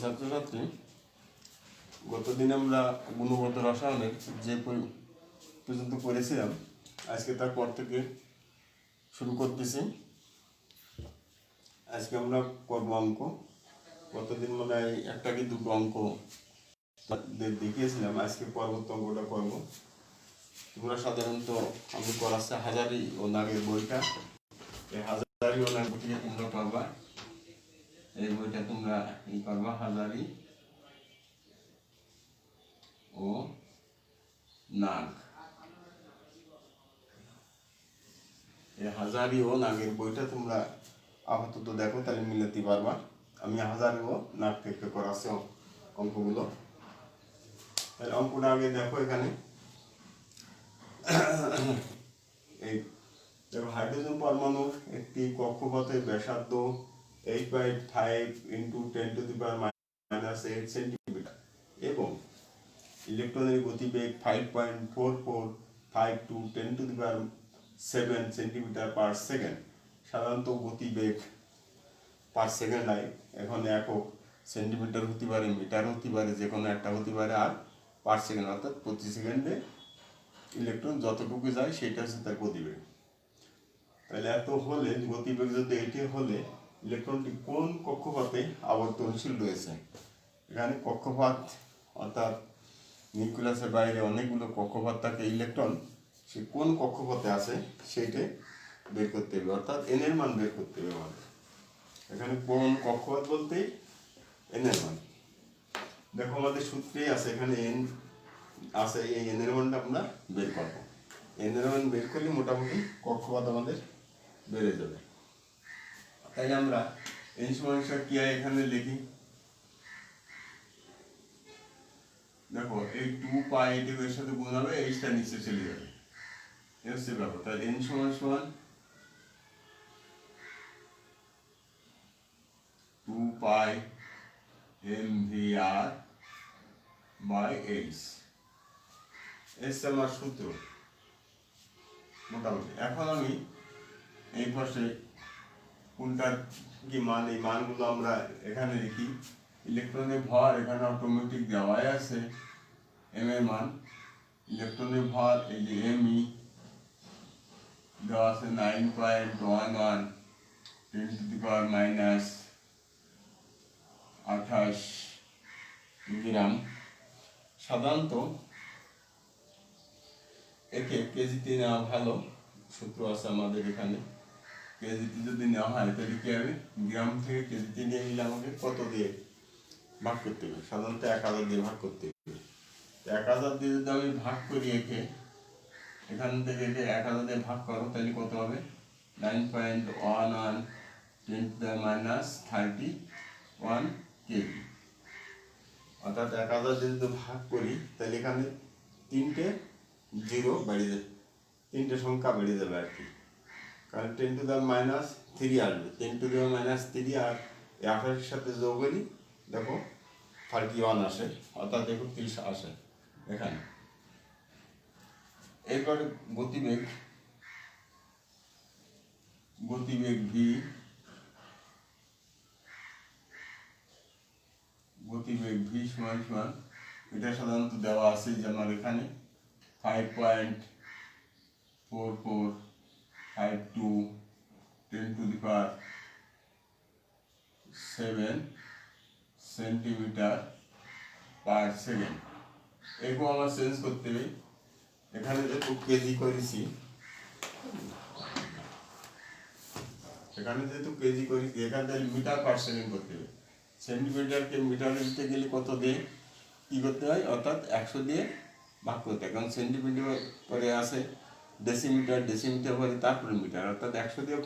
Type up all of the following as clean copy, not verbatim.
ছাত্রছাত্রী, গতদিন আমরা গুণগত রসায়নের যে পর্যন্ত করেছিলাম, আজকে তার পর থেকে শুরু করতেছি। আজকে আমরা করব অঙ্ক। গতদিন মনে হয় একটা কি দুটো অঙ্ক দেখিয়েছিলাম, আজকে পরবর্তী অঙ্কটা করব। তোমরা সাধারণত আমি করাচ্ছি হাজারি ও নাগের বইটা। এই হাজারি ও নাগ থেকে তোমরা করবা, এই বইটা তোমরা করবা হাজারি ও নাগ। এই হাজারি ও নাগের বইটা তোমরা আপাতত দেখো, তাহলে মিলাতে পারবা। আমি হাজারি ও নাগ থেকে করাচ্ছি অঙ্কগুলো। তাহলে অঙ্কটা আগে দেখো। এখানে এই দেখো, হাইড্রোজেন পরমাণুর একটি কক্ষপথের ব্যাসার্ধ 8/5 × 10⁻⁻8 সেন্টিমিটার এবং ইলেকট্রনের গতিবেগ 5.4452 × 10⁻7 সেন্টিমিটার পার সেকেন্ড। সাধারণত গতিবেগ পার সেকেন্ড হয়, এখন একক সেন্টিমিটার হতে পারে, মিটার হতে পারে, যে কোনো একটা হতে পারে। আর পার সেকেন্ড অর্থাৎ প্রতি সেকেন্ডে ইলেকট্রন যতটুকু যায় সেটা হচ্ছে তার গতিবেগ। তাহলে এত হলে, গতিবেগ যদি এটি হলে, ইলেকট্রনটি কোন কক্ষপথে আবর্তনশীল রয়েছে? এখানে কক্ষপথ অর্থাৎ নিউক্লিয়াসের বাইরে অনেকগুলো কক্ষপথ থাকে। ইলেকট্রন সে কোন কক্ষপথে আছে সেইটা বের করতে হবে, অর্থাৎ এন এর মান বের করতে হবে আমাদের। এখানে কোন কক্ষপথ বলতে এন এর মান। দেখো, আমাদের সূত্রেই আছে, এখানে এন আছে, এই এন এর মানটা আমরা বের করবো। এন এর মান বের করলে মোটামুটি কক্ষপথ আমাদের বেড়ে যাবে। তাই আমরা এন সমান কি হয় এখানে লিখি। দেখো, এই 2π এর সাথে গুণ হবে, এইটা নিচে চলে যাবে, এই হচ্ছে ব্যাপার। তাহলে এন সমান 2π mvr/h। এস আমার সূত্র মোটামুটি। এখন আমি এই পাশে কোনটার কি মান, এই মানগুলো আমরা এখানে লিখি। ইলেকট্রনের ভর এখানে অটোমেটিক দেওয়াই আছে, এম এর মান। ইলেকট্রনের ভর এই যে এম ই দেওয়া আছে 9.11 10⁻28 গ্রাম। সাধারণত একে কেজিতে নেওয়া ভালো, সূত্র আছে আমাদের এখানে। কেজিতে যদি নেওয়া হয় তাহলে কি হবে, গ্রাম থেকে কেজিতে নিয়ে নিলে আমাকে কত দিয়ে ভাগ করতে হবে? সাধারণত 1000 দিয়ে ভাগ করতে হবে। 1000 দিয়ে যদি আমি ভাগ করি একে, এখান থেকে একে 1000 দিয়ে ভাগ করো, তাহলে কত হবে? 9.11 10⁻31 কেজি। অর্থাৎ 1000 দিয়ে যদি ভাগ করি, তাহলে এখানে 3টে জিরো বেড়ে যাবে, 3টে সংখ্যা বেড়ে যাবে আর কি। কারণ 10⁻³ আসবে, 10⁻³ আর 28 সাথে যোগ করি, দেখো 31 আসে, অর্থাৎ 31 আসে এখানে। এরপরে গতিবেগ ভি, গতিবেগ ভি সমান এটা সাধারণত দেওয়া আছে যে আমার এখানে 5.4452 10⁻7 সেন্টিমিটার পার সেকেন্ড। এরকম আমার চেঞ্জ করতে হবে। এখানে যেহেতু কেজি করেছি, এখানে থেকে মিটার পার সেকেন্ড করতে হবে। সেন্টিমিটারকে মিটারে দিতে গেলে কত দিয়ে কী করতে হয়, অর্থাৎ 100 দিয়ে ভাগ করতে হয়। কারণ সেন্টিমিটার পরে আসে ডেসিমিটার, ডেসিমিটার পরে তারপরে মিটার, অর্থাৎ 100 দিয়ে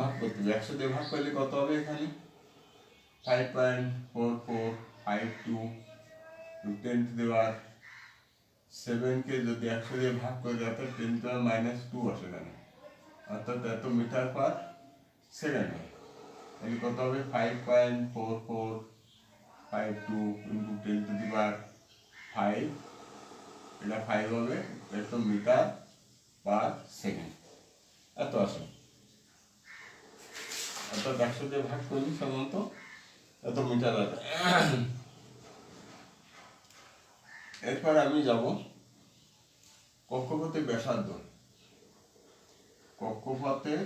ভাগ করতে হবে। 100 দিয়ে ভাগ করলে কত হবে? এখানে 5.4452 10⁻7কে যদি 100 দিয়ে ভাগ করে, অর্থাৎ 10⁻2 আসে এখানে, অর্থাৎ এত মিটার পার সেকেন্ড হয়। তাহলে কত হবে? 5.4452 × 10⁵, এটা 5 হবে, এত মিটার পার সেকেন্ড এত আসে। অর্থাৎ 100 দিয়ে ভাগ করলে সাধারণত এত মিটার আছে। এরপর আমি যাব কক্ষপথের ব্যাসার্ধ। কক্ষপথের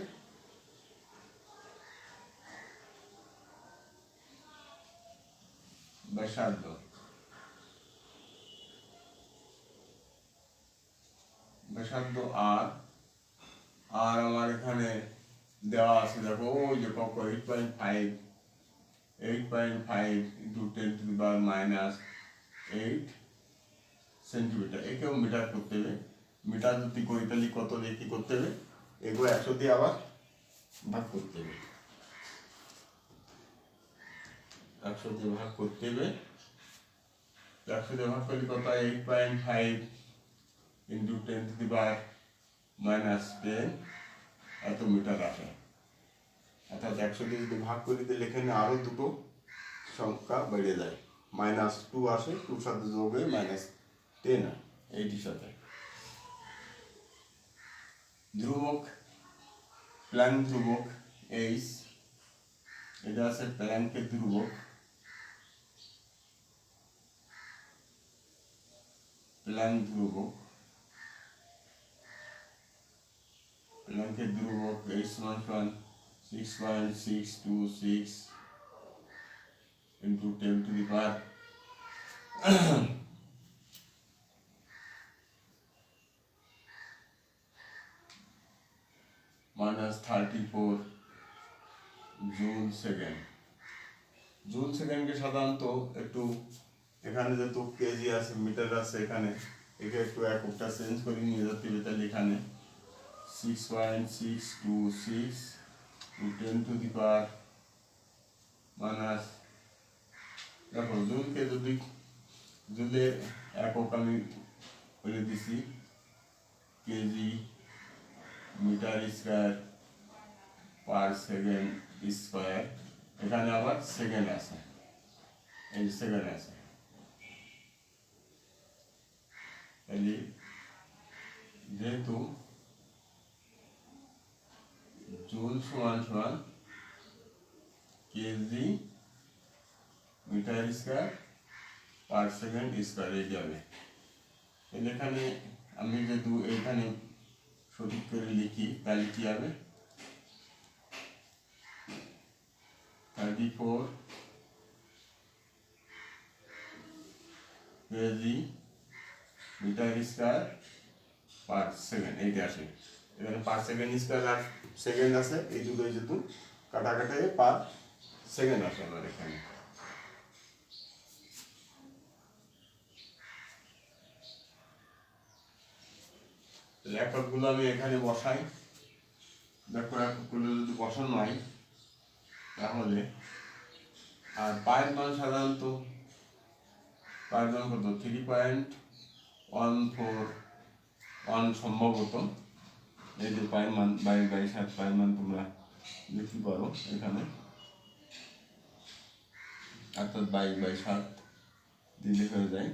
ব্যাসার্ধ আর আমার এখানে দেওয়া আছে, দেখো ওই যে কক্ষ 8.5 ইন্টু 10⁻⁻8 সেন্টিমিটার। একেও মিটার করতে হবে। মিটার যদি করি তাহলে কত দিয়ে কি করতে হবে, এগুলো 100 দিয়ে আবার ভাগ করতে হবে। 100 দিয়ে ভাগ করতে হবে। 100 দিয়ে ভাগ করলে কত, 8.5 ইন্টু 10⁻⁻10 এত মিটার আসে। অর্থাৎ 100 দিয়ে যদি ভাগ করি তাহলে এখানে আরও দুটো সংখ্যা বেড়ে যায়, -2 আসে, 2 সাথে যোগ হয়ে -10 হয়, এইটির সাথে। ধ্রুবক, প্ল্যাঙ্ক ধ্রুবক এইচ, এটা আছে প্ল্যাঙ্কের ধ্রুবক। প্ল্যাঙ্ক ধ্রুবক, প্ল্যাঙ্কের ধ্রুবক এইচ সমান 6.626 ইন্টু 10⁻⁻34 জুল সেকেন্ড। জুল সেকেন্ডকে সাধারণত একটু, এখানে যেহেতু কেজি আছে, মিটার আছে, এখানে একে একটু এককটা চেঞ্জ করে নিয়ে যেতে হবে। তাহলে এখানে 6.626 10⁻⁻, দেখো জুলকে যদি জুলের একক আমি বলে দিছি KG metre square per second square. এখানে আবার সেকেন্ড আছে, এই সেকেন্ড আছে। তাহলে যেহেতু জুল সমান KG metre square per second square, এই যাবে। তাহলে এখানে আমি যেহেতু এখানে সঠিক করে লিখি তাহলে কি হবে, 34 KG metre square per second, এইটা আসে। এখানে পার সেকেন্ড স্কয়ার আর সেকেন্ড আছে, এই দুটোই যেহেতু কাটাকাটি পার সেকেন্ড আসে আমার এখানে। এককগুলো আমি এখানে বসাই। দেখো এককগুলো যদি বসানো হয় তাহলে, আর পায়ের মান সাধারণত পায়ের মান কত, 3.141 সম্ভবত। এই যে পায়ের মান 22/7 পায়ের মান তোমরা লিখতে পারো এখানে, অর্থাৎ 22/7 দিলে হয়ে যায়।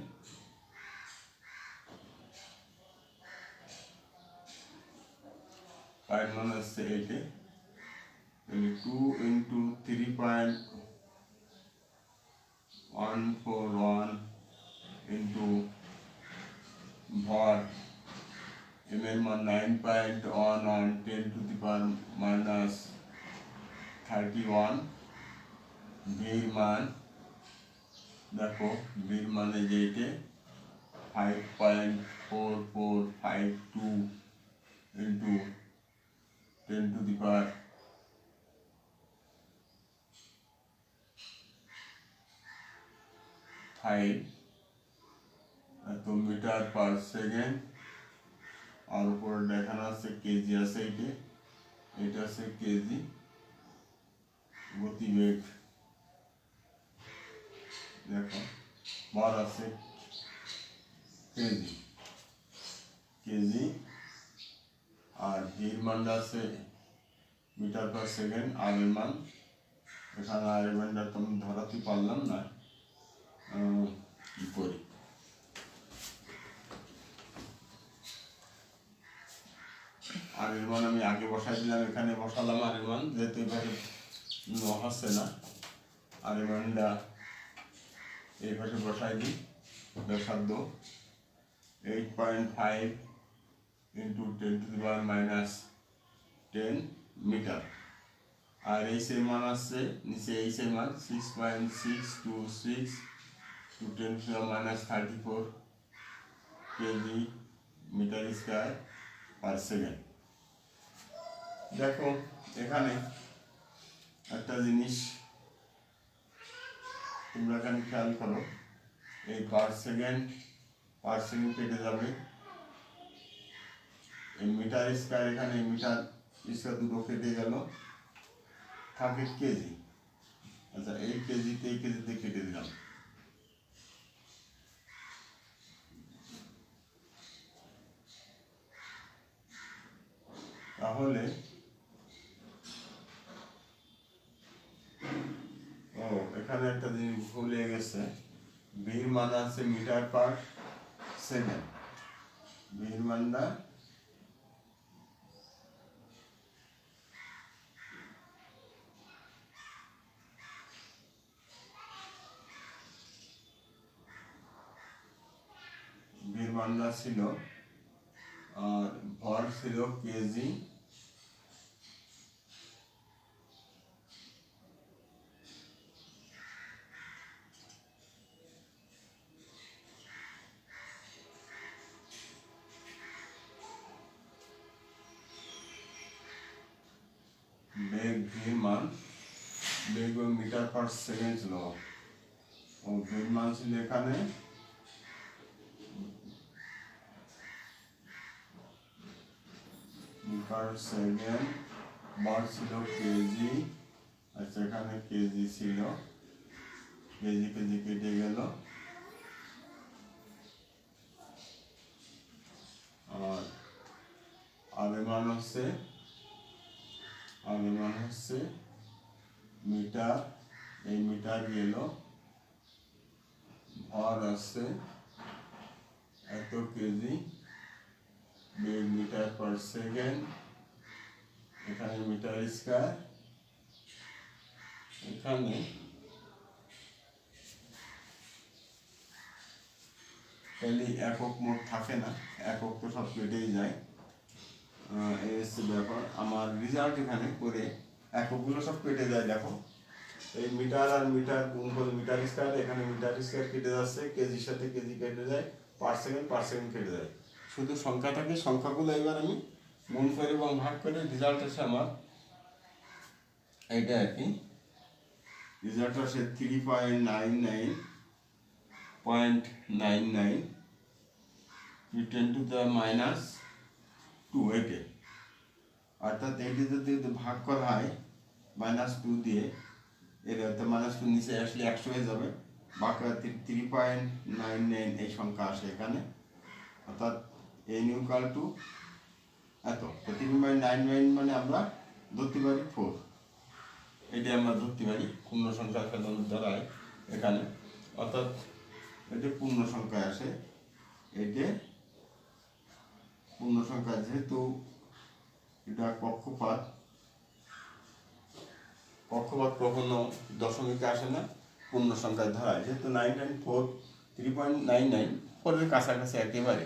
পায়ের মান আসছে 8-এ, 2 ইন্টু 3.141 ইন্টু ভর, এম এর মান 9.11 10⁻31, ভির মান দেখো, ভির মানে যেইটে 5.4452 ইন্টু 10⁻⁵ এত মিটার পার সেকেন্ড। আর উপরে দেখানো আছে কেজি আছে, এটা আছে কেজি। গতিবেগ দেখো, ভর আছে কেজি, আর ভির মান আছে মিটার পার সেকেন্ড। আর এর মান এখানে, আর এর মানটা তো আমি ধরাতে পারলাম না, কি করি, আর এর মান আমি আগে বসাই দিলাম, এখানে বসালাম আর এর মান, যেহেতু এভাবে হচ্ছে না আর এমনটা এই পাশে বসাই দিই। ব্যাসার্ধ 8.5 ইন্টু 10⁻⁻10 মিটার। আর এইচের মান আসছে নিচে এইচের মান 6.626 to 10⁻⁻34 KG metre square per second. দেখো এখানে একটা জিনিস তোমরা এখানে খেয়াল করো, এই পার সেকেন্ড কেটে যাবে, এই মিটার স্কয়ার এখানে মিটার স্কয়ার দুটো কেটে গেল, থাকে কেজি। আচ্ছা এই কেজিতে কেটে দিলাম, তাহলে এখানে একটা জিনিস ভুলে গেছে, বির মান আছে মিটার পার সেকেন্ড, বির মানটা ছিল, আর ভর ছিল কেজি, বেগ ভির মান, বেগ মিটার পার সেকেন্ড ছিল, ও ভির মান ছিল এখানে পার সেকেন্ড, বার ছিল কেজি। আচ্ছা এখানে কেজি ছিল, কেজি কেটে গেল, আর আগের মান হচ্ছে মিটার, এই মিটার গেল, ভর আছে এত কেজি, বেগ মিটার পার সেকেন্ড, এখানে মিটার স্কয়ার, এখানে তাহলে একক মোট থাকে না, একক তো সব কেটেই যায়, এই হচ্ছে ব্যাপার। আমার রেজাল্ট এখানে করে এককগুলো সব কেটে যায়। দেখো এই মিটার আর মিটার গুণ করে মিটার স্কয়ার, এখানে মিটার স্কয়ার কেটে যাচ্ছে, কেজির সাথে কেজি কেটে যায়, পার সেকেন্ড কেটে যায়, শুধু সংখ্যা থাকে। সংখ্যাগুলো এবার আমি গুণ করে এবং ভাগ করে রেজাল্ট আসে আমার এইটা আর কি, রেজাল্ট আসে 3.99 10⁻², এটে অর্থাৎ এটি যদি ভাগ করা হয় -2 দিয়ে, এর অর্থাৎ -2 নিচে আসলে 100 হয়ে যাবে, বাকি 3.99 এই সংখ্যা আসে এখানে, অর্থাৎ n ইকুয়াল টু এত। 3.99 মানে আমরা ধরতে পারি 4, এটি আমরা ধরতে পারি পূর্ণ সংখ্যা ফেলানোর দ্বারাই এখানে, অর্থাৎ এটি পূর্ণ সংখ্যায় আসে, এটি পূর্ণ সংখ্যা, যেহেতু এটা কক্ষপাত কখনো দশমিকে আসে না, পূর্ণ সংখ্যায় ধরায়, যেহেতু 3.99 4-এর কাছাকাছি একেবারে,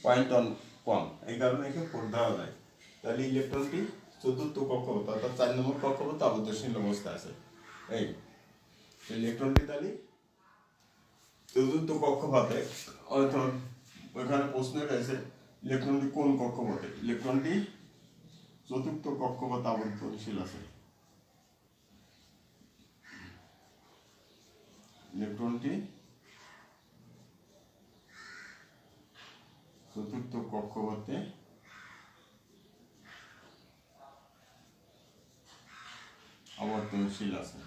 পয়েন্ট অন কম, এই কারণে একে 4 ধরা যায়। তাহলে ইলেকট্রনটি চতুর্থ কক্ষপথ অর্থাৎ 4 নম্বর কক্ষপথ আবদ্ধশীল অবস্থা আছে। এই ইলেকট্রনটি তাহলে চতুর্থ কক্ষপথে, অর্থাৎ ওইখানে প্রশ্ন রয়েছে ইলেকট্রনটি কোন কক্ষপথে, ইলেকট্রনটি চতুর্থ কক্ষপথ আবদ্ধশীল আছে, ইলেকট্রনটি চতুর্থ কক্ষপথে আবর্তনশীল আছে।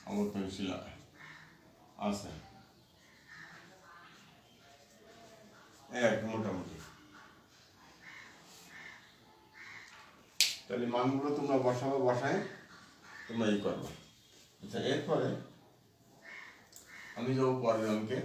আবর্তনশীল আছে মোটামুটি। তাহলে মানগুলো তোমরা বসায় তোমরা এই করবে। আচ্ছা এরপরে আমি যাবো পরের অঙ্কে।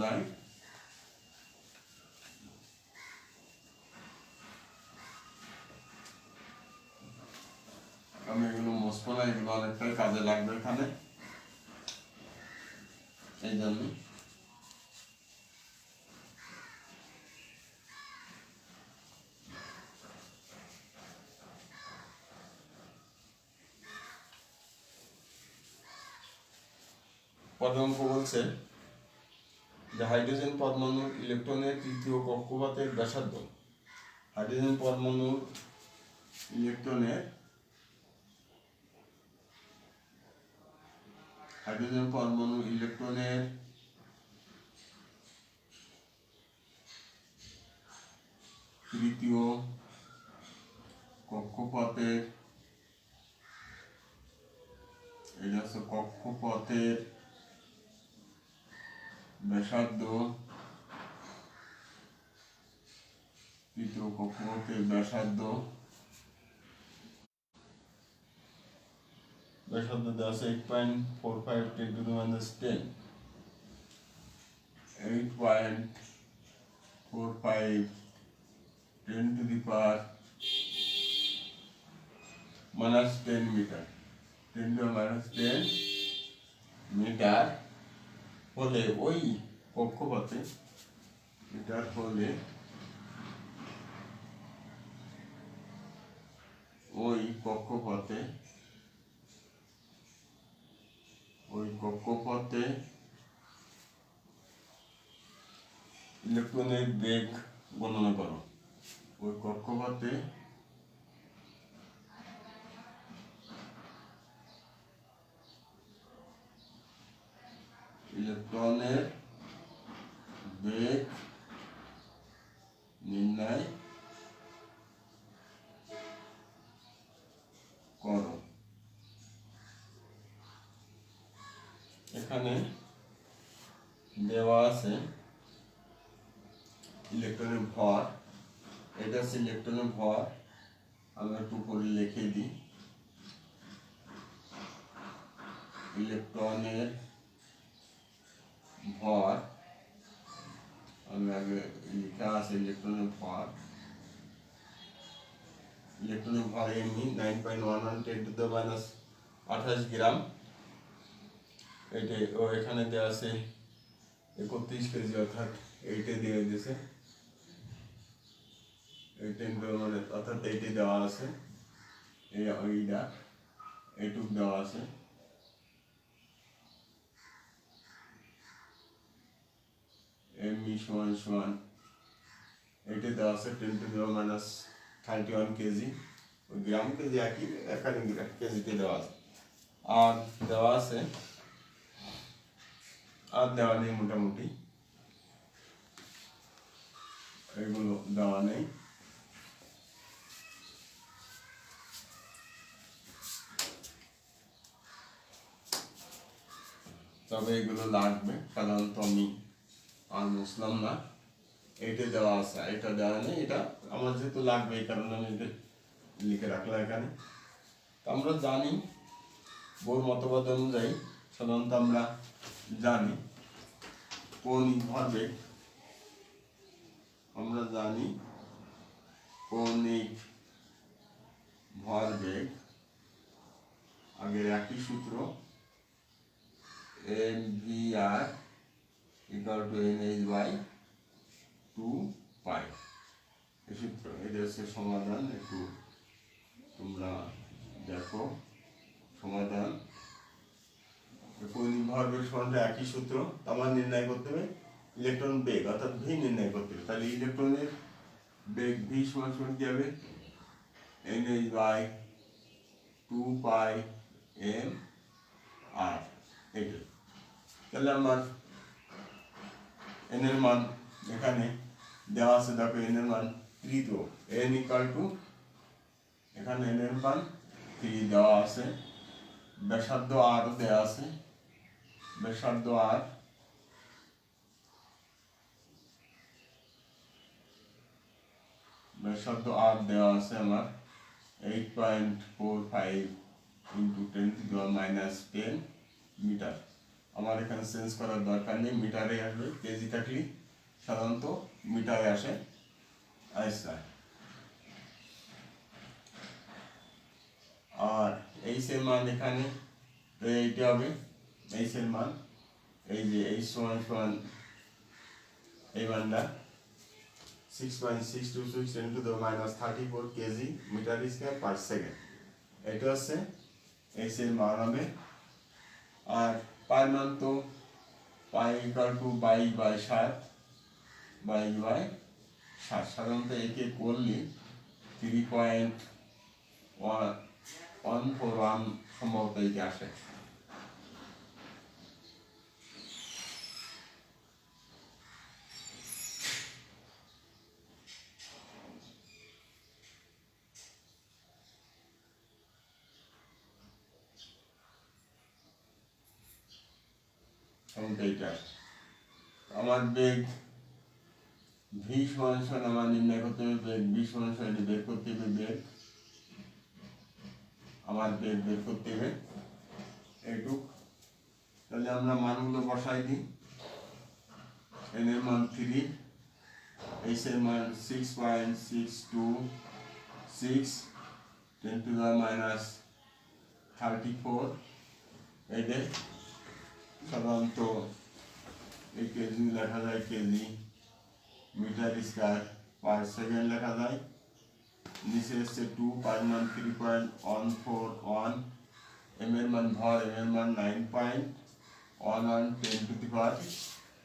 যায়। আমি এগুলো মুছবো না, এগুলো অনেকটাই কাজে লাগবে এখানে, এই জন্য। পর্যন্ত বলছে যে হাইড্রোজেন পরমাণুর ইলেকট্রনের তৃতীয় কক্ষপথের ব্যাসার্ধ, হাইড্রোজেন পরমাণুর ইলেকট্রনের তৃতীয় কক্ষপথের, এটা হচ্ছে কক্ষপথের ব্যাসার্ধ, তৃতীয় কক্ষপথের ব্যাসার্ধ দেওয়া আছে 8.45 × 10⁻⁻, 8.45 ×10⁻⁻10 মিটার, 10⁻⁻10 মিটার হলে ওই কক্ষপথে, মিটার হলে ওই কক্ষপথে ইলেকট্রনের বেগ গণনা করো। ওই কক্ষপথে ইলেকট্রনের বেগ নির্ণয় করো। এখানে দেওয়া আছে ইলেকট্রনের ভর, এটা হচ্ছে ইলেকট্রনের ভর, আমি একটু করে লিখে দিই। ইলেকট্রনের ভর, আমি আগে লেখা আছে ইলেকট্রনের ভর, ইলেকট্রনের ভর এমনি 9.11 × 10⁻28 গ্রাম। এটাই ও এখানে দেওয়া আছে 31 কেজি, অর্থাৎ এইটা দিয়ে দিয়েছে, অর্থাৎ এইটা দেওয়া আছে, এইটা এইটুক দেওয়া আছে। এমই সমান এইটা দেওয়া আছে 10⁻31 কেজি, ওই গ্রাম কেজি একই, এখানে কেজিতে দেওয়া আছে। আর দেওয়া আছে, আর দেওয়া নেই, মোটামুটি এগুলো দেওয়া নেই। তবে এগুলো লাগবে, সাধারণত আমি আর বুঝলাম না। এইটা দেওয়া আছে, এটা দেওয়া নেই, এটা আমার যেহেতু লাগবে এই কারণে আমি এটা লিখে রাখলাম এখানে। আমরা জানি বোর মতবাদ অনুযায়ী, সাধারণত আমরা জানি কৌণিক ভরবেগ, আমরা জানি কৌণিক ভরবেগ আগের একই সূত্র, mvr = nh/2π, এই সূত্র। এটা হচ্ছে সমাধান, একটু তোমরা দেখো সমাধান। কৌণিক ভরবেগ সমাধান একই সূত্র, আমার নির্ণয় করতে হবে ইলেকট্রন বেগ, অর্থাৎ ভি নির্ণয় করতে হবে। তাহলে ইলেকট্রনের বেগ ভি সমান কি হবে, nh/2πmr, এইটা। তাহলে আমার এন এর মান এখানে দেওয়া আছে, দেখো এন এর মান 3 তো n = এখানে n এর মান 3 দেওয়া আছে, ব্যাসার্ধ r দেওয়া আছে, ব্যাসার্ধ r, ব্যাসার্ধ r দেওয়া আছে আমার 8.45 × 10⁻10 মিটার। আমার এখানে চেঞ্জ করার দরকার নেই, মিটারে আসবে। কেজি থাকলে সাধারণত মিটারে আসে। আচ্ছা, আর এইচ এর মান এখানে এইটা হবে এইচ এর মান, এই যে এইচ সমান সমান এই মানটা 6.626 × 10⁻³ KG metre square per second. এটা হচ্ছে এইচ এর মান হবে। আর পাই মান তো পাই ইকুয়াল টু বাই/7 সাধারণত একে করলে 3.141 সম্ভবত এটি আসে। আমার বেগ ভি সমান আমার নির্ণয় করতে হবে, বেগ ভি সমান বের করতে হবে, বেগ আমার বেগ বের করতে হবে এইটুক। তাহলে আমরা মানগুলো বসাই দিই। এন এর মান 3, এইচ এর মান 6.626 10⁻34। এইটা সাধারণত এই কেজি লেখা যায়, KG metre square per second লেখা যায়। নিচে এসছে 2, পার মান 3.141, এম এর মান ভর, এম এর মান 9.11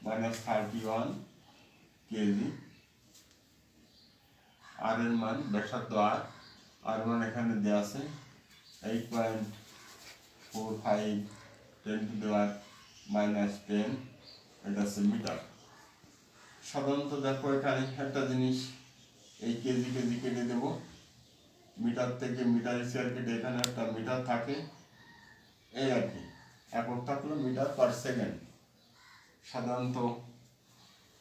10⁻31 কেজি। আর এর মান ব্যাসার্ধ আর মান এখানে দেওয়া আছে 8.45 10⁻10, এটা হচ্ছে মিটার। সাধারণত দেখো এখানে একটা জিনিস, এই কেজি কেজি কেটে দেব, মিটার থেকে মিটার স্কয়ার কেটে এখানে একটা মিটার থাকে, এই আর কি। একক থাকলো মিটার পার সেকেন্ড সাধারণত।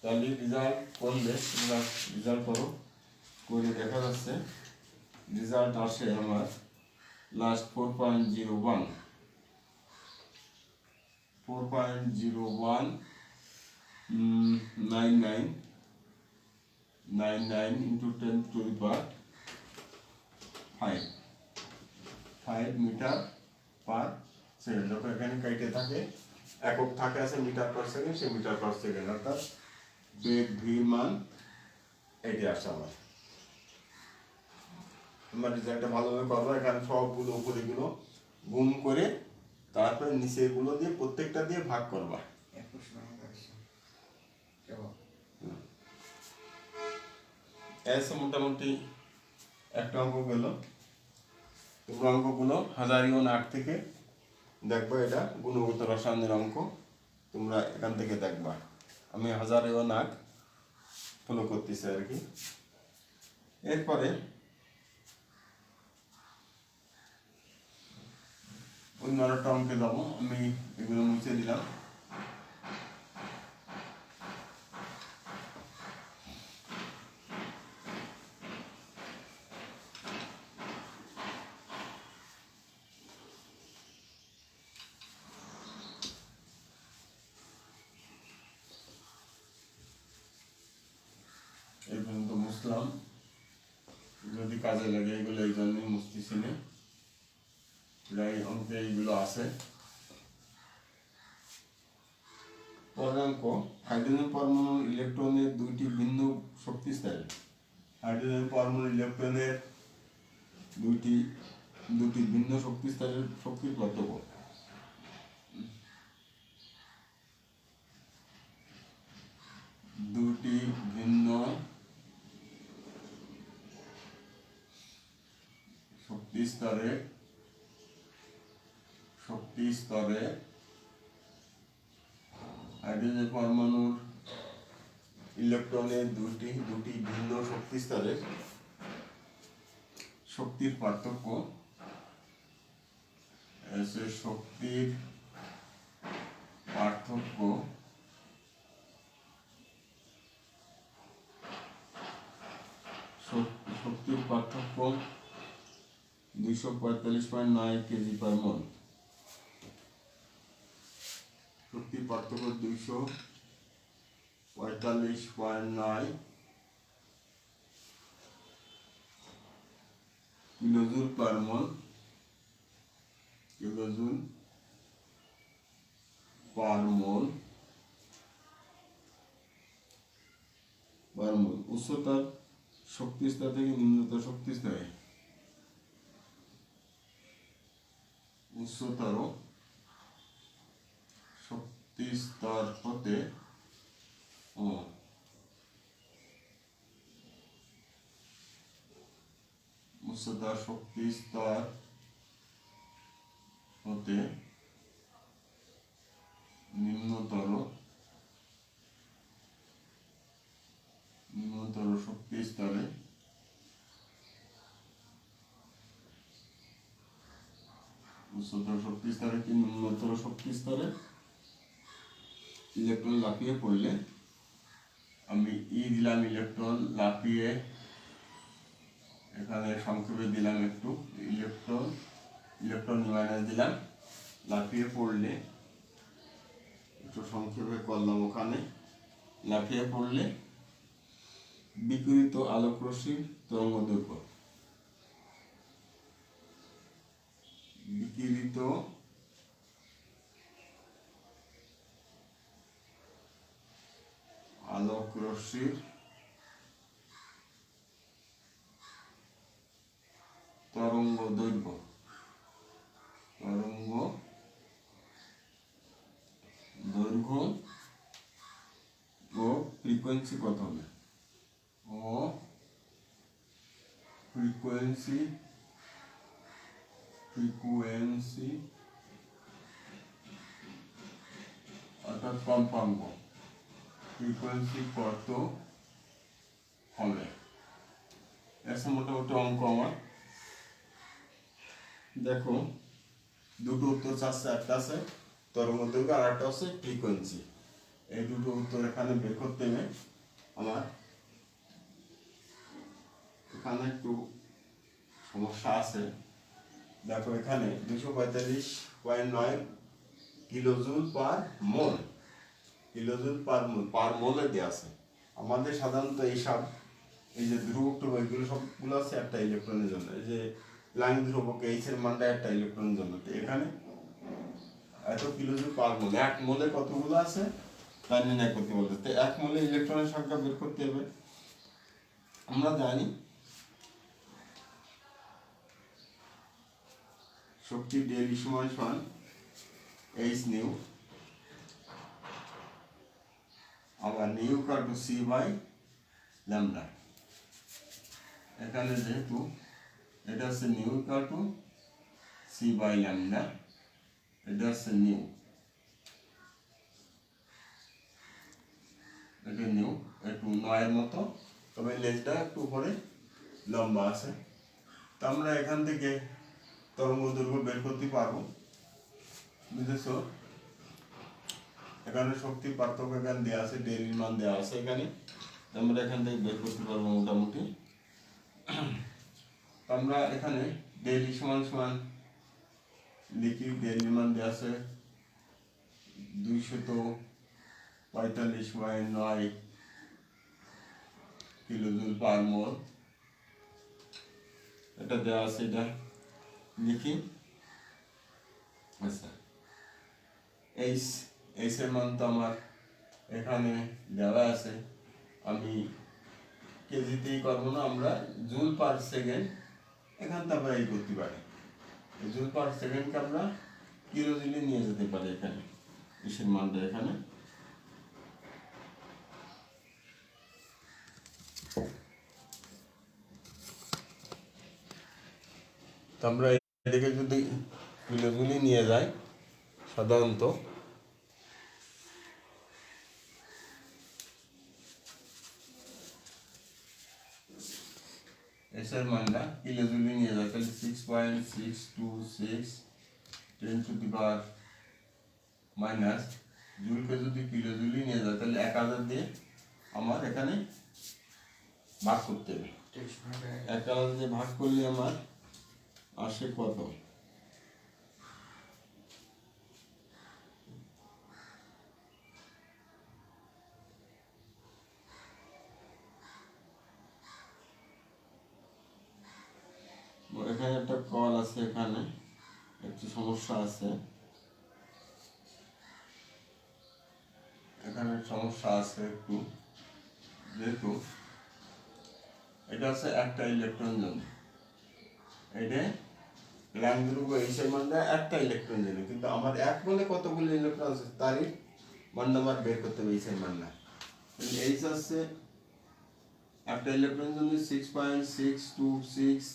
তাহলে রেজাল্ট করলে তোমরা রেজাল্ট করে দেখা যাচ্ছে রেজাল্ট আসে আমার লাস্ট 4.01 99 × 10⁵ মিটার পার সেকেন্ড। যখন এখানে কাইটে থাকে একক থাকে আছে মিটার পার সেকেন্ড, সে মিটার পার সেকেন্ড, অর্থাৎ বেগ ভি মান এটি আসে আমার। তোমরা রেজাল্টটা ভালোভাবে করবো। এখানে সবগুলো উপরেগুলো গুণ করে তারপরে নিচেগুলো দিয়ে প্রত্যেকটা দিয়ে ভাগ করবা। এসে মোটামুটি একটা অঙ্ক গেল। তোমরা অঙ্কগুলো হাজারিও নাক থেকে দেখবা, এটা গুণগত রসায়নের অঙ্ক, তোমরা এখান থেকে দেখবা। আমি হাজারিও নাক ফলো করতেছি আর কি। এরপরে অন্য একটা অঙ্কে যাবো, আমি এগুলো মুছে দিলাম। এই পর্যন্ত মুছলাম, যদি কাজে লাগে এগুলো এই জন্যই মুছতেছি না। প্রায় অঙ্কে এইগুলো আছে। পরের অঙ্ক, হাইড্রোজেন পরমাণুর ইলেকট্রনের দুইটি ভিন্ন শক্তি স্তরে। হাইড্রোজেন পরমাণুর ইলেকট্রনের দুটি ভিন্ন শক্তি স্তরের শক্তির পার্থক্য। দুটি ভিন্ন শক্তি স্তরে হাইড্রোজেন পরমাণুর ইলেকট্রনের দুটি ভিন্ন শক্তি স্তরের শক্তির পার্থক্য। শক্তির পার্থক্য শক্তির পার্থক্য 245.9 কেজি পার মোল। শক্তি পার্থক্য 245.9 কিলোজুল পার মোল, কিলোজুল পার মোল পার মোল। উচ্চতার শক্তি স্তর থেকে নিম্নতর শক্তি স্তরে, উচ্চতর শক্তি স্তর হতে উচ্চতর শক্তি স্তর হতে নিম্নতর শক্তি স্তরে উচ্চতর শক্তি স্তরে কি নিম্নতর শক্তি স্তরে ইলেকট্রন লাফিয়ে পড়লে, আমি দিলাম ইলেকট্রন লাফিয়ে, এখানে সংক্ষেপে দিলাম একটু ইলেকট্রন মাইনাস দিলাম, লাফিয়ে পড়লে একটু সংক্ষেপে করলাম, ওখানে লাফিয়ে পড়লে বিকিরিত আলোক রশ্মির তরঙ্গ দৈর্ঘ্য, বিকিরিত আলোক রশ্মির তরঙ্গ দৈর্ঘ্য ও ফ্রিকোয়েন্সি কত হবে, ফ্রিকোয়েন্সি অর্থাৎ কম্পাঙ্ক, ফ্রিকোয়েন্সি কত হবে। এসে মোটামুটি অঙ্ক আমার। দেখো দুটো উত্তর চাচ্ছে, একটা আছে তরঙ্গ দৈর্ঘ্য আর একটা আছে ফ্রিকোয়েন্সি। এই দুটো উত্তর এখানে বের করতে হবে আমার। এখানে একটু সমস্যা আছে। দেখো এখানে 245.9 কিলোজুল পার মোল, কিলোজুল পার মোলে দেওয়া আছে। আমাদের সাধারণত এইসব এই যে ধ্রুবক এগুলো সবগুলো আছে একটা ইলেকট্রনের জন্য। এই যে প্লাঙ্ক ধ্রুবক এইচ এর মানটা একটা ইলেকট্রনের জন্য। এখানে এত কিলোজুল পার মোল, এক মোলে কতগুলো আছে তা নির্ণয় করতে বলতে। তো এক মোলে ইলেকট্রনের সংখ্যা বের করতে হবে। আমরা জানি শক্তি ডেল সমান এইচ নিউ, আবার nu equal to c by lambda. এখানে যেহেতু এটা হচ্ছে nu equal to c by lambda, এটা হচ্ছে নিউ, এটা নিউ একটু 9 মতো, তবে লেজটা একটু উপরে লম্বা আছে। তো আমরা এখান থেকে তরঙ্গ দৈর্ঘ্য বের করতে পারবো, বুঝেছো? এখানে শক্তি পার্থক্য এখানে দেওয়া আছে, ডেল মান দেওয়া আছে, এখানে আমরা এখান থেকে বের করতে পারবো মোটামুটি। আমরা এখানে ডেল সমান লিখি, ডেল মান দেওয়া আছে 245.9 কিলোজুল পার মোল, এটা দেওয়া আছে, এটা লিখি। আচ্ছা, এইচ এর মান তো আমার এখানে দেওয়া আছে, আমি কেজিতেই করবো না, আমরা জুল পার সেকেন্ড এখান থেকে আমরা এই করতে পারি। জুল পার সেকেন্ডকে আমরা কিলোজুলে নিয়ে যেতে পারি। এখানে এর মানটা এখানে তো আমরা এদিকে যদি কিলোজুলি নিয়ে যাই, সাধারণত এসের মানটা কিলোজুলি নিয়ে যায়, তাহলে 6.626 10 টু দি পাওয়ার মাইনাস, জুলকে যদি কিলোজুলি নিয়ে যায় তাহলে 1000 দিয়ে আমার এখানে ভাগ করতে হবে। 1000 দিয়ে ভাগ করলে আমার আসে কত, আছে এখানে একটু সমস্যা আছে, এখানে সমস্যা আছে একটু, যেহেতু এটা আছে একটা ইলেকট্রন জন্য, এটা লাইন গ্রুপ এইচের মানে একটা ইলেকট্রন জন্য, কিন্তু আমার এক বলে কতগুলো ইলেকট্রন আছে তারই মান আমার বের করতে হবে এইচের মান না। এইচ আছে একটা ইলেকট্রন জন্য 6.626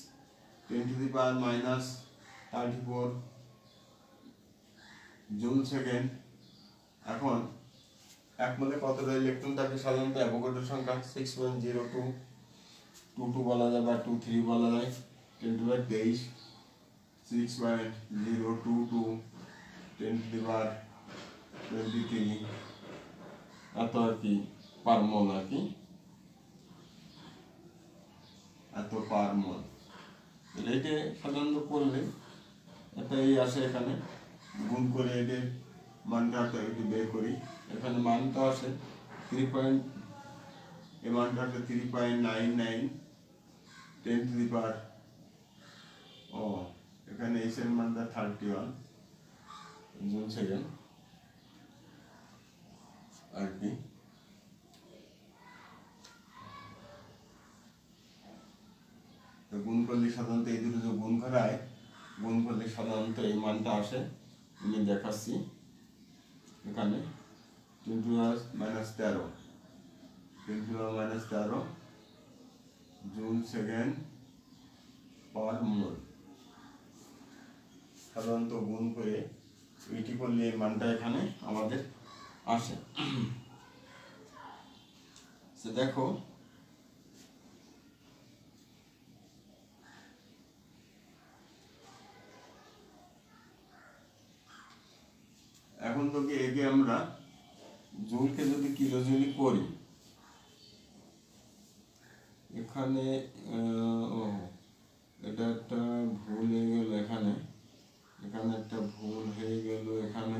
10⁻⁻34 জুল সেকেন্ড। এখন এক মোলে কতটা ইলেকট্রন থাকে সাধারণত অ্যাভোগাড্রো সংখ্যা 6.0222 বলা যায় বা 23 বলা যায়, 10⁻23 6.022 10⁻23 এত আর কি পার মোল আর কি, এত পার মোল। এটা সাধারণত করলে এটাই আসে, এখানে গুণ করে এদের মানটা একটু বের করি। এখানে মানটা আসে 3. এই মানটা আসে 3.99 10⁻, এখানে এসের মানটা 31 জুল সেকেন্ড আর কি। তো গুণ করলে সাধারণত এই দুটো যে গুণ করায়, গুণ করলে সাধারণত এই মানটা আসে, আমি দেখাচ্ছি এখানে 10⁻⁻13 10⁻⁻13 জুল সেকেন্ড পার মোল। সাধারণত গুণ করে এইটি করলে এই মানটা এখানে আমাদের আসে। দেখো এখন তো একে আমরা জুলকে যদি কিলোজুলি করি, এখানে এটা একটা ভুল হয়ে গেল, এখানে এখানে একটা ভুল হয়ে গেল, এখানে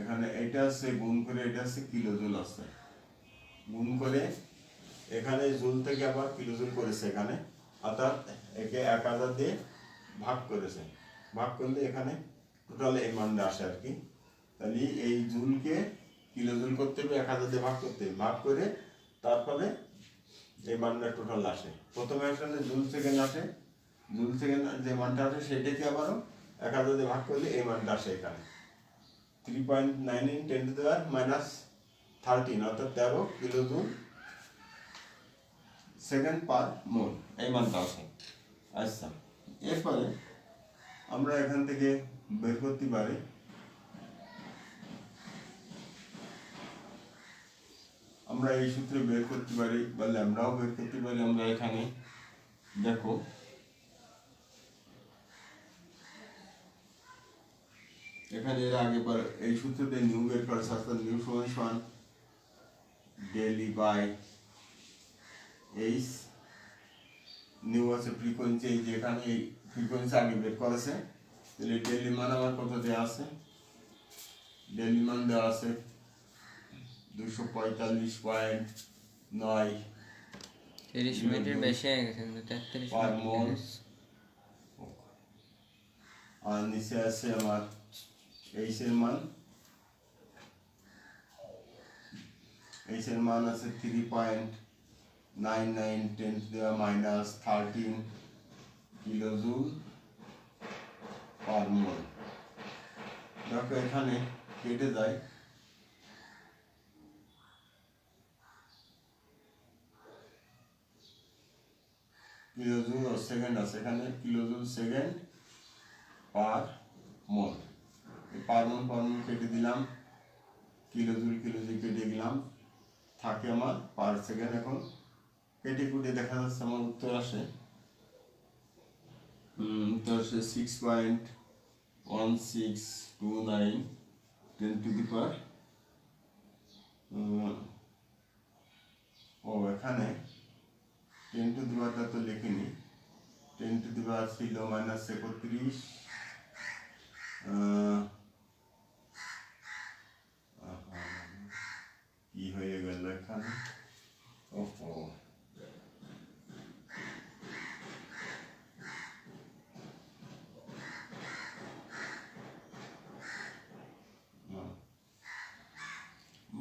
এখানে এটা আছে গুণ করে, এটা আছে কিলোজুল আছে, গুণ করে এখানে জুল থেকে আবার কিলোজুল করেছে এখানে, অর্থাৎ একে 1000 দিয়ে ভাগ করেছে, ভাগ করলে এখানে টোটাল এই মানটা আসে আর কি। তাহলে এই জুলকে কিলোজুল করতে হবে, 1000 দিয়ে ভাগ করতে হবে, ভাগ করে তারপরে এই মানটা টোটাল আসে। প্রথমে আসলে জুল সেকেন্ড আসে, জুল সেকেন্ড যে মানটা আসে সেটাকে আবারও 1000 দিয়ে ভাগ করলে এই মানটা আসে এখানে 3.99 10⁻⁻13 অর্থাৎ 13 কিলোজুল সেকেন্ড পার মোল, এই মানটা আসে। আচ্ছা, এরপরে আমরা এখান থেকে বের করতে পারি আমরা এই সূত্রে বের করতে পারি বা ল্যামডাও বের করতে পারি। আমরা এখানে দেখো এখানে এর আগে এই সূত্রতে নিউ বের করা অর্থাৎ নিউ সমান ডেলি বাই এইচ, নিউ আছে ফ্রিকোয়েন্সি, এই যেখানে এই ফ্রিকোয়েন্সি আগে বের করেছে, তাহলে ডেলি মান আমার কত দেওয়া আছে, ডেলি মান দেওয়া আছে 245.9 30 মিনিটের বেশি হয়ে গেছে, কিন্তু 33 পার মিনিট মোল। আর নিচে আছে আমার এইচের মান, এইচের মান আছে 3.99 10⁻⁻13 কিলোজুল পার মোল। দেখো এখানে কেটে যায়, কিলোজুল আর সেকেন্ড আছে, এখানে কিলোজুল সেকেন্ড পার মোল, পার মোল কেটে দিলাম, কিলোজুল কিলোজুল কেটে দিলাম, থাকে আমার পার সেকেন্ড। এখন কেটে কুটে দেখা যাচ্ছে আমার উত্তর আসে 6.1629 10⁻, এখানে 10⁻ তো লিখিনি, 10⁻ ছিল -31, কি হয়ে গেল এখানে,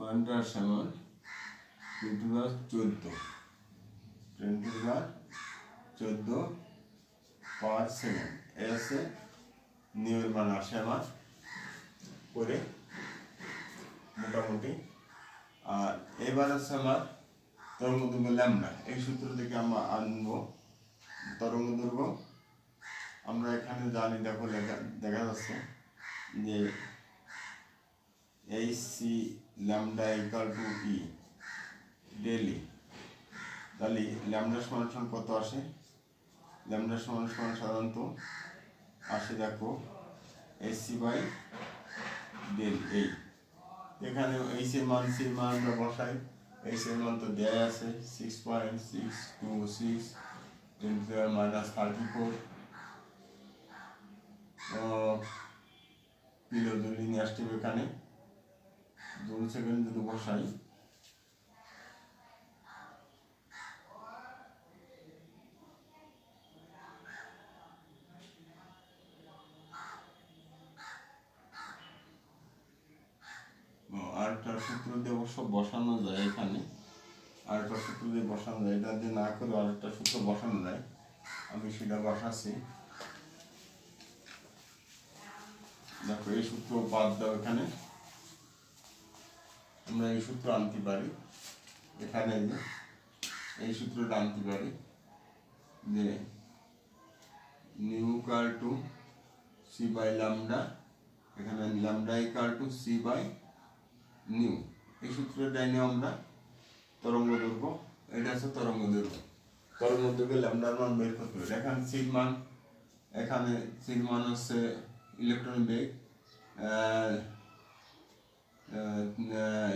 মানটা সমান 10^14 10^14 পার সেকেন্ড এসে নিউর মান আসে আমার করে মোটামুটি। আর এবার আছে আমার তরঙ্গ দৈর্ঘ্য ল্যামডা, এই সূত্র থেকে আমরা আনবো তরঙ্গ দৈর্ঘ্য। আমরা এখানে জানি, দেখো দেখা যাচ্ছে যে h c lambda equal to E ডেলি। তাহলে ল্যামডা সমান সমান কত আসে? ল্যামডা সমান সমান সাধারণত আসে, দেখো এইচ সি বাই ডেল এই। এখানে এইচ এর মান সি মান আমরা বসাই, এইচ এর মান তো দেয়া আছে 6.626 10^-34 কিলো জুল নিয়ে আসছে। এখানে 2 সেকেন্ড যদি বসাই, আরেকটা সূত্র দিয়ে অবশ্য বসানো যায় এখানে, আরেকটা সূত্র দিয়ে বসানো যায়, এটা দিয়ে না করে আরেকটা সূত্র বসানো যায়, আমি সেটা বসাচ্ছি। দেখো এই সূত্র বাদ দাও, এখানে আমরা এই সূত্র আনতে পারি, এখানে এই সূত্রটা আনতে পারি যে nu equal to c by lambda, এখানে lambda equal to c by nu. এই সূত্রটা নিয়ে আমরা তরঙ্গ দৈর্ঘ্য, এটা আছে তরঙ্গ দৈর্ঘ্য, তরঙ্গ দৈর্ঘ্য ল্যামডার মান বের করতে হবে। এখানে সির মান, এখানে সির মান হচ্ছে ইলেকট্রন বেগ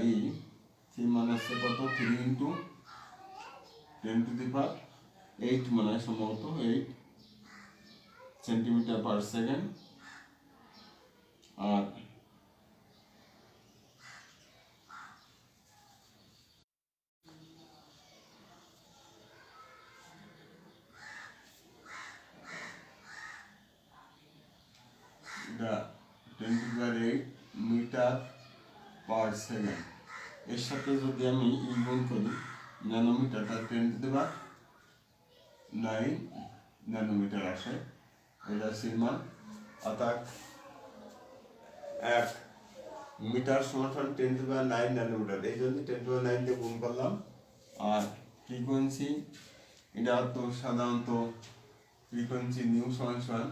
এই সির মান হচ্ছে কত 3 × 10⁸ মানে সম্ভবত 8 সেন্টিমিটার পার সেকেন্ড। আর এটা 10⁸ মিটার পার সেকেন্ড, এর সাথে যদি আমি গুণ করি ন্যানোমিটারটা 10⁹ ন্যানোমিটার আসে, এটা সির মান। অর্থাৎ 1 মিটার সমান 10⁹ ন্যানোমিটার, এই জন্য 10⁹ দিয়ে গুণ করলাম। আর ফ্রিকোয়েন্সি, এটা তো সাধারণত ফ্রিকোয়েন্সি নিউ সমান সমান,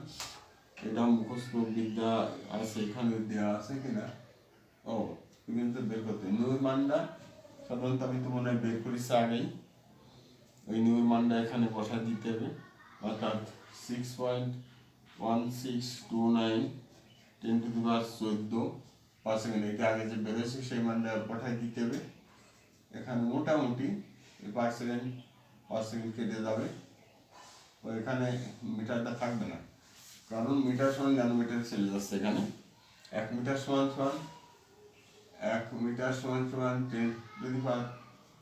এটা মুখস্থ বিদ্যা আছে, এখানে দেওয়া আছে কিনা, ও কিন্তু বের করতে নিউর মানটা সাধারণত আমি তো মনে হয় বের করেছি আগেই, ওই নিউর মানটা এখানে বসা দিতে হবে। অর্থাৎ 6.1629 10⁻14 পার সেকেন্ড, এটা আগে যে বেরোছে সেই মানটা পাঠাই দিতে হবে। এখানে মোটামুটি পার সেকেন্ড কেটে যাবে, ও এখানে মিটারটা থাকবে না, কারণ মিটার সমান ন্যানোমিটারে চলে যাচ্ছে। এখানে 1 মিটার সমান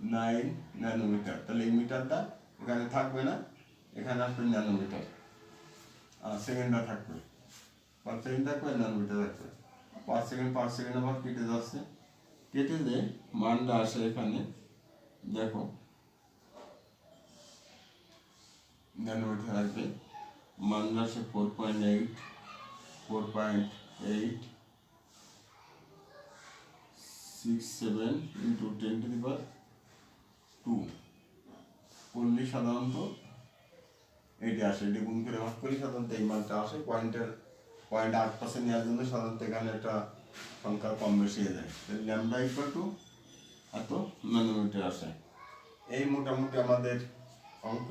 10⁹ ন্যানোমিটার, তাহলে এই মিটারটা এখানে থাকবে না, এখানে আসবে ন্যানোমিটার, আর সেকেন্ডটা থাকবে, পার সেকেন্ড থাকবে, ন্যানোমিটার থাকবে। পার সেকেন্ড আবার কেটে যাচ্ছে, কেটে যে মানটা আসে এখানে দেখো ন্যানোমিটার আসবে, মানটা আসে 4.8 67 × 10⁻2 করলে সাধারণত এইটা আসে, এটি গুণ করে ভাগ করি, সাধারণত এই মানটা আসে। 0.8% নেওয়ার জন্য সাধারণত এখানে একটা সংখ্যা কম বেশি হয়ে যায়, ল্যামডা ইকুয়াল টু এত ন্যানোমিটার আসে। এই মোটামুটি আমাদের অঙ্ক,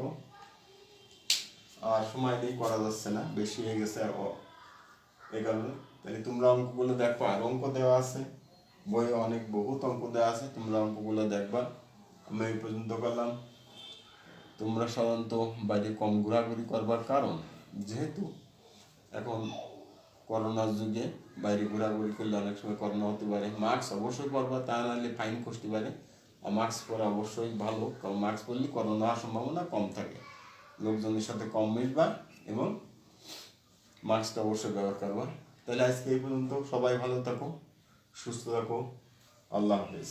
আর সময় নেই, করা যাচ্ছে না, বেশি হয়ে গেছে এই কারণে। তাহলে তোমরা অঙ্কগুলো দেখো, আর অঙ্ক দেওয়া আছে বইয়ে, অনেক বহুত অঙ্ক দেওয়া আছে, তোমরা অঙ্কগুলো দেখবা। আমি এই পর্যন্ত করলাম। তোমরা সাধারণত বাইরে কম ঘোরাঘুরি করবার কারণ, যেহেতু এখন করোনার যুগে বাইরে ঘোরাঘুরি করলে অনেক সময় করোনা হতে পারে, মাস্ক অবশ্যই পরবা, তা নাহলে ফাইন কষতে পারে। আর মাস্ক পরা অবশ্যই ভালো, কারণ মাস্ক পরলে করোনা হওয়ার সম্ভাবনা কম থাকে। লোকজনের সাথে কম মিশবা এবং মাস্কটা অবশ্যই ব্যবহার করবা। তাহলে আজকে এই পর্যন্ত, সবাই ভালো থাকো, সুস্থ থাকো, আল্লাহ হাফেজ।